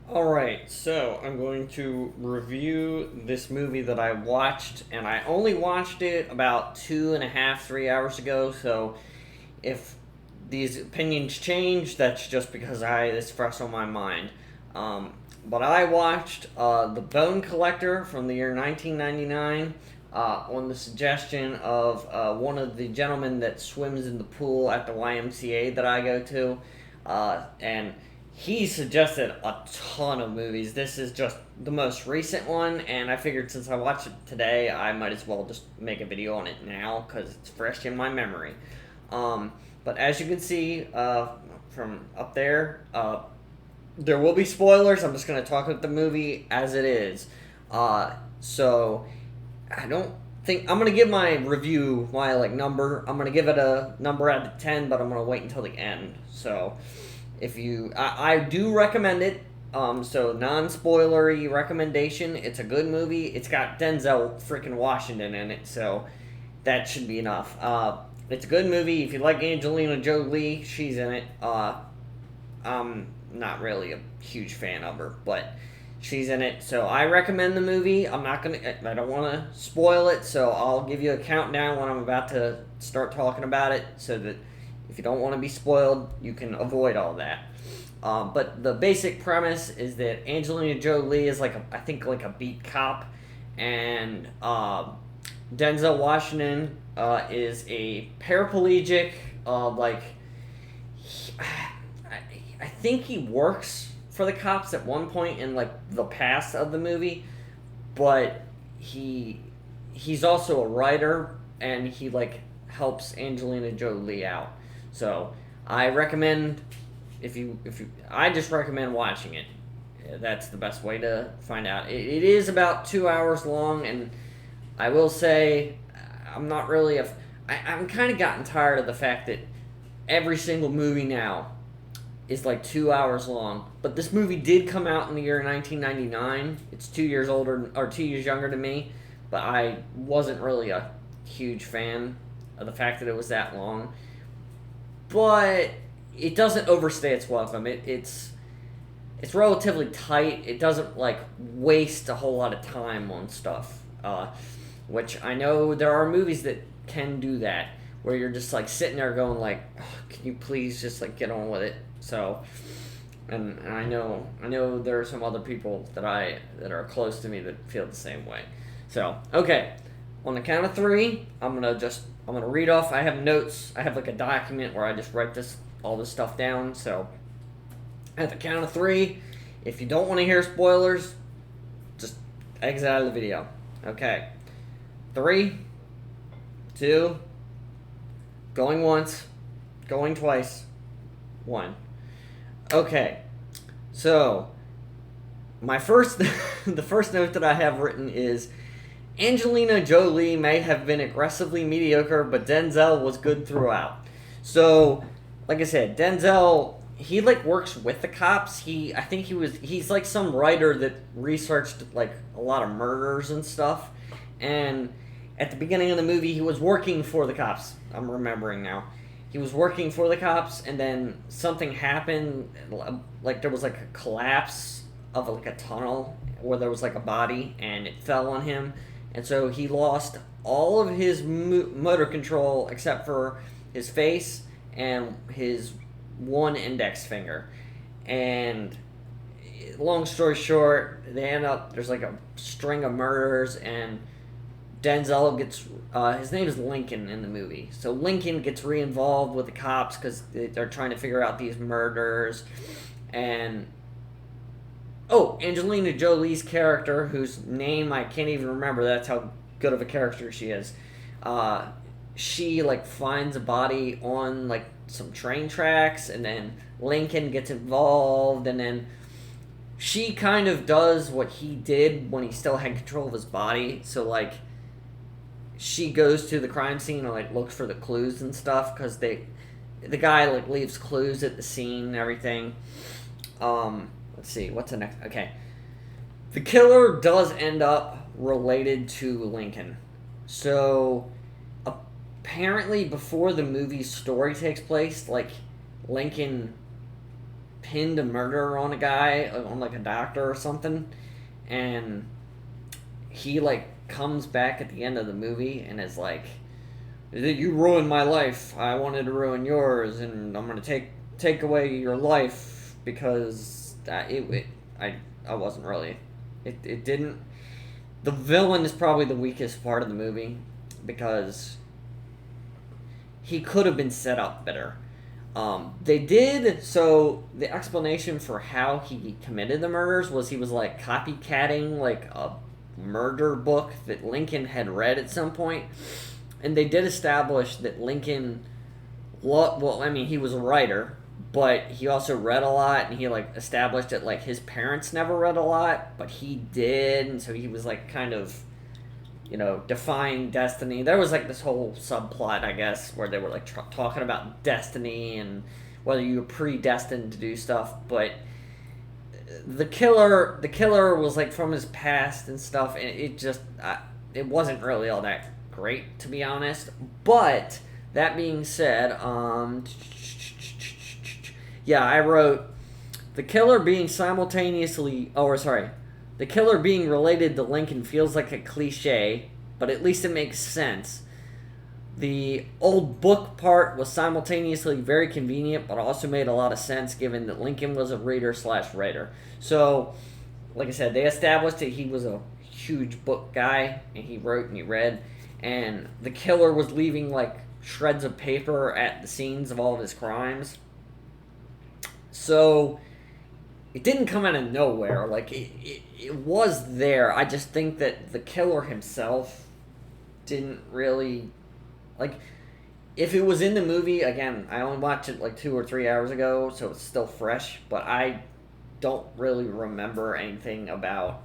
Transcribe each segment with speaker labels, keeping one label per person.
Speaker 1: Alright, so I'm going to review this movie that I watched, and I only watched it about 2.5, 3 hours ago, so if these opinions change, that's just because it's fresh on my mind. Um, but I watched The Bone Collector from the year 1999 on the suggestion of one of the gentlemen that swims in the pool at the YMCA that I go to. And he suggested a ton of movies. This is just the most recent one, and I figured since I watched it today, I might as well just make a video on it now because it's fresh in my memory. But as you can see from up there, there will be spoilers. I'm just going to talk about the movie as it is. So I don't think I'm going to give my review my number. I'm going to give it a number out of 10, but I'm going to wait until the end. So I do recommend it. So non-spoilery recommendation. It's a good movie. It's got Denzel freaking Washington in it, so that should be enough. It's a good movie. If you like Angelina Jolie, she's in it. I'm not really a huge fan of her, but she's in it. So I recommend the movie. I don't want to spoil it, so I'll give you a countdown when I'm about to start talking about it, so that if you don't want to be spoiled, you can avoid all that. But the basic premise is that Angelina Jolie is I think a beat cop, and Denzel Washington is a paraplegic. I think he works for the cops at one point in the past of the movie, but he's also a writer, and he helps Angelina Jolie out. So I recommend I just recommend watching it. That's the best way to find out. It is about 2 hours long, and I will say I'm not really I'm kind of gotten tired of the fact that every single movie now is 2 hours long. But this movie did come out in the year 1999. It's 2 years older or 2 years younger than me, but I wasn't really a huge fan of the fact that it was that long. But it doesn't overstay its welcome. It's relatively tight. It doesn't waste a whole lot of time on stuff, which I know there are movies that can do that, where you're just sitting there going oh, can you please just get on with it? So, and I know there are some other people that are close to me that feel the same way. So okay, on the count of three, I'm gonna read off. I have notes. I have a document where I just write all this stuff down. So at the count of three, if you don't want to hear spoilers, just exit out of the video. Okay, 3, 2, going once, going twice, 1. Okay, so my first the first note that I have written is Angelina Jolie may have been aggressively mediocre, but Denzel was good throughout. So, like I said, Denzel, he works with the cops. He's some writer that researched a lot of murders and stuff. And at the beginning of the movie, he was working for the cops. I'm remembering now. He was working for the cops, and then something happened. There was a collapse of a tunnel where there was a body, and it fell on him. And so he lost all of his motor control except for his face and his one index finger. And long story short, there's a string of murders, and Denzel gets, his name is Lincoln in the movie. So Lincoln gets re-involved with the cops because they're trying to figure out these murders. And Angelina Jolie's character, whose name I can't even remember, that's how good of a character she is. She finds a body on some train tracks, and then Lincoln gets involved, and then she kind of does what he did when he still had control of his body. So she goes to the crime scene and looks for the clues and stuff, because the guy leaves clues at the scene and everything. Let's see, what's the next? Okay. The killer does end up related to Lincoln. So, apparently before the movie's story takes place, Lincoln pinned a murder on a guy, on like a doctor or something, and he like comes back at the end of the movie and is like, "You ruined my life. I wanted to ruin yours, and I'm gonna take away your life because I wasn't really. It didn't. The villain is probably the weakest part of the movie because he could have been set up better. They did, so the explanation for how he committed the murders was he was like copycatting like a murder book that Lincoln had read at some point. And they did establish that Lincoln, well, I mean, he was a writer, but he also read a lot, and he like established that like his parents never read a lot, but he did, and so he was like kind of, defying destiny. There was like this whole subplot, I guess, where they were like talking about destiny and whether you were predestined to do stuff, but the killer was like from his past and stuff, and it wasn't really all that great, to be honest. But that being said, I wrote the killer being the killer being related to Lincoln feels like a cliche, but at least it makes sense. The old book part was simultaneously very convenient, but also made a lot of sense given that Lincoln was a reader/writer. So, like I said, they established that he was a huge book guy, and he wrote and he read, and the killer was leaving like shreds of paper at the scenes of all of his crimes. So it didn't come out of nowhere. Like it was there. I just think that the killer himself didn't really, like, if it was in the movie, again, I only watched it like 2 or 3 hours ago, so it's still fresh, but I don't really remember anything about,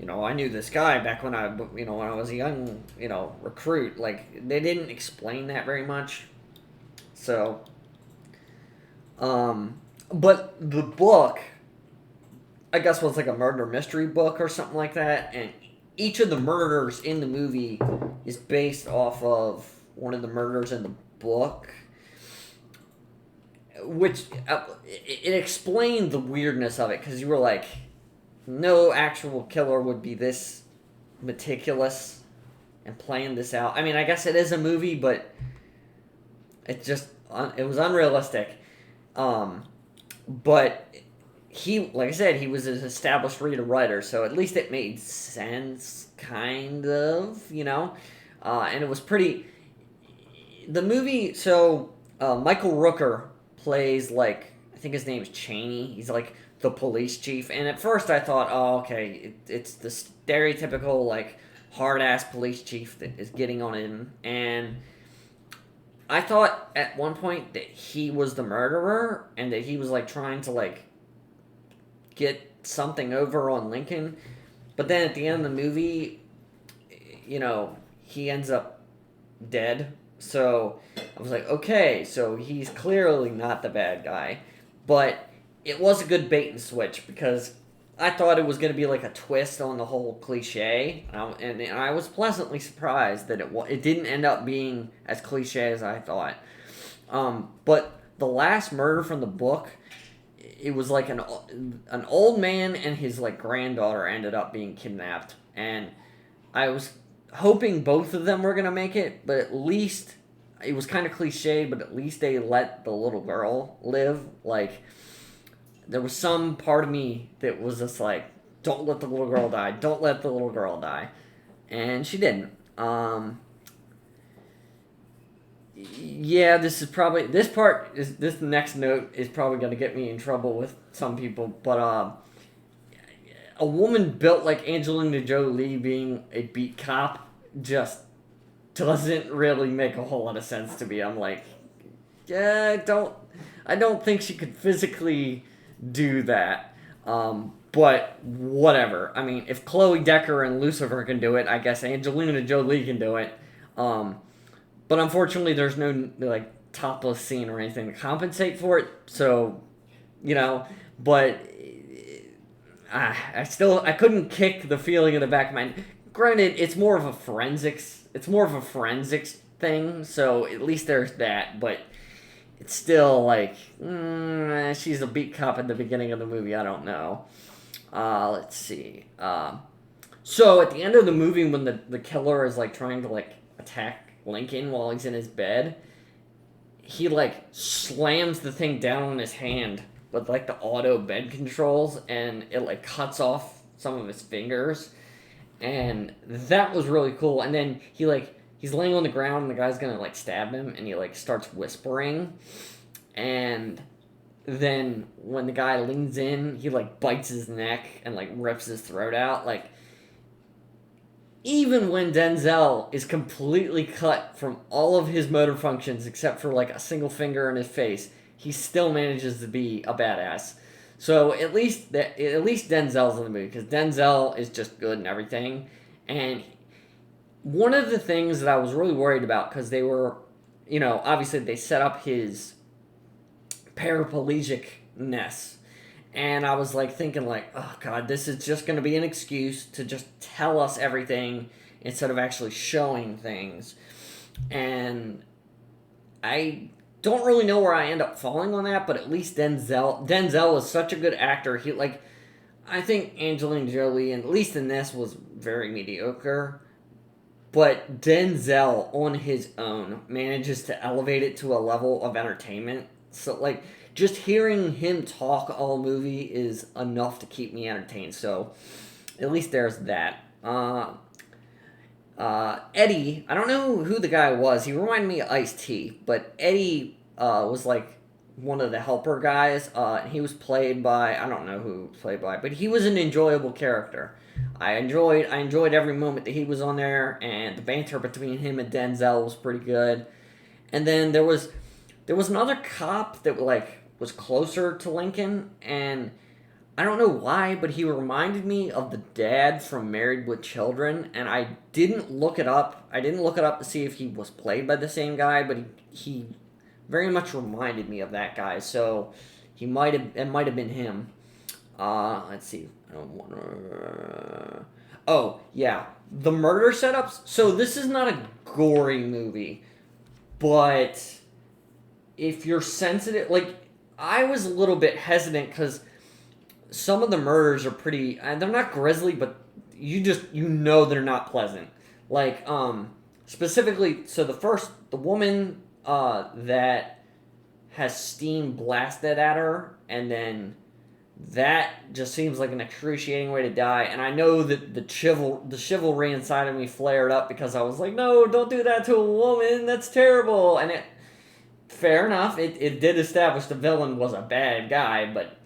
Speaker 1: I knew this guy back when I was a young, recruit. Like, they didn't explain that very much. So, but the book, I guess, was like a murder mystery book or something like that, and each of the murders in the movie is based off of one of the murders in the book, which it explained the weirdness of it, because you were like, no actual killer would be this meticulous and plan this out. I mean, I guess it is a movie, but it was unrealistic. But he, like I said, he was an established reader-writer, so at least it made sense, kind of, and it was pretty. The movie, so Michael Rooker plays, like, I think his name's Cheney. He's like the police chief, and at first I thought, oh, okay, it's the stereotypical like hard-ass police chief that is getting on him, and I thought at one point that he was the murderer and that he was like trying to like get something over on Lincoln, but then at the end of the movie, he ends up dead. So I was like, okay, so he's clearly not the bad guy, but it was a good bait and switch because I thought it was going to be like a twist on the whole cliche, and I was pleasantly surprised that it didn't end up being as cliche as I thought. But the last murder from the book, it was like an old man and his like granddaughter ended up being kidnapped, and I was hoping both of them were going to make it, but at least it was kind of cliche, but at least they let the little girl live. Like, there was some part of me that was just like, don't let the little girl die. Don't let the little girl die. And she didn't. Yeah, this next note is probably going to get me in trouble with some people. But a woman built like Angelina Jolie being a beat cop just doesn't really make a whole lot of sense to me. I'm like, yeah, I don't think she could physically do that, but whatever. I mean, if Chloe Decker and Lucifer can do it, I guess Angelina Jolie can do it, but unfortunately there's no like topless scene or anything to compensate for it, so but I couldn't kick the feeling in the back of my mind. Granted, it's more of a forensics thing, so at least there's that, but it's still like, she's a beat cop at the beginning of the movie. I don't know. Let's see. So at the end of the movie, when the killer is like trying to like attack Lincoln while he's in his bed, he like slams the thing down on his hand with like the auto bed controls, and it like cuts off some of his fingers, and that was really cool. And then he's laying on the ground, and the guy's gonna like stab him, and he like starts whispering, and then when the guy leans in, he like bites his neck and like rips his throat out. Like, even when Denzel is completely cut from all of his motor functions except for like a single finger in his face, he still manages to be a badass. So at least Denzel's in the movie, because Denzel is just good and everything. And one of the things that I was really worried about, because they were, obviously they set up his paraplegicness, and I was like thinking like, oh god, this is just going to be an excuse to just tell us everything instead of actually showing things. And I don't really know where I end up falling on that, but at least Denzel is such a good actor. He like, I think Angelina Jolie, and at least in this, was very mediocre. But Denzel on his own manages to elevate it to a level of entertainment. So like, just hearing him talk all movie is enough to keep me entertained. So at least there's that. Eddie, I don't know who the guy was. He reminded me of Ice-T, but Eddie was like one of the helper guys. He was played by, I don't know who he was played by, but he was an enjoyable character. I enjoyed every moment that he was on there, and the banter between him and Denzel was pretty good. And then there was another cop that like was closer to Lincoln, and I don't know why, but he reminded me of the dad from Married with Children, and I didn't look it up. I didn't look it up to see if he was played by the same guy, but he very much reminded me of that guy, so it might have been him. Let's see. I don't want to. Oh yeah, the murder setups. So this is not a gory movie, but if you're sensitive, like, I was a little bit hesitant because some of the murders are pretty, and they're not grisly, but you they're not pleasant. Like, specifically, so the woman that has steam blasted at her, and then that just seems like an excruciating way to die. And I know that the chivalry inside of me flared up because I was like, no, don't do that to a woman. That's terrible. And fair enough, it did establish the villain was a bad guy, but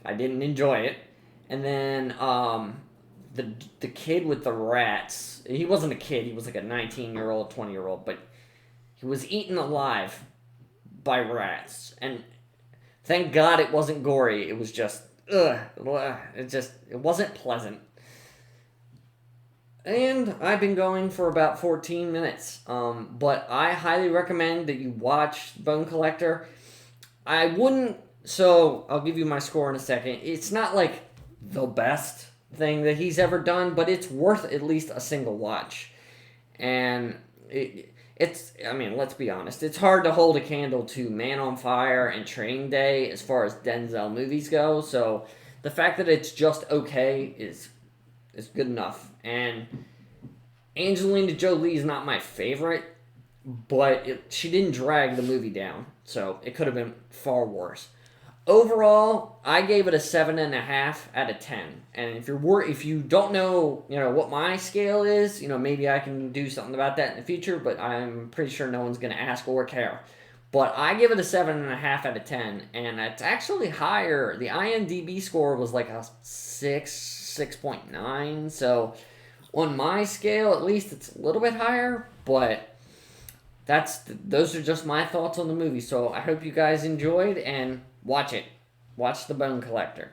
Speaker 1: I didn't enjoy it. And then the kid with the rats, he wasn't a kid, he was like a 19-year-old, 20-year-old, but he was eaten alive by rats. And thank God it wasn't gory. It was just, it wasn't pleasant. And I've been going for about 14 minutes. But I highly recommend that you watch Bone Collector. I wouldn't... So, I'll give you my score in a second. It's not like the best thing that he's ever done, but it's worth at least a single watch. And I mean, let's be honest. It's hard to hold a candle to Man on Fire and Training Day as far as Denzel movies go. So, the fact that it's just okay is good enough. And Angelina Jolie is not my favorite, but she didn't drag the movie down, so it could have been far worse. Overall, I gave it a 7.5 out of 10. And if you don't know, what my scale is, maybe I can do something about that in the future, but I'm pretty sure no one's going to ask or care. But I give it a 7.5 out of 10, and it's actually higher. The IMDB score was like a 6.9, so on my scale, at least, it's a little bit higher, but those are just my thoughts on the movie. So I hope you guys enjoyed, and watch it. Watch The Bone Collector.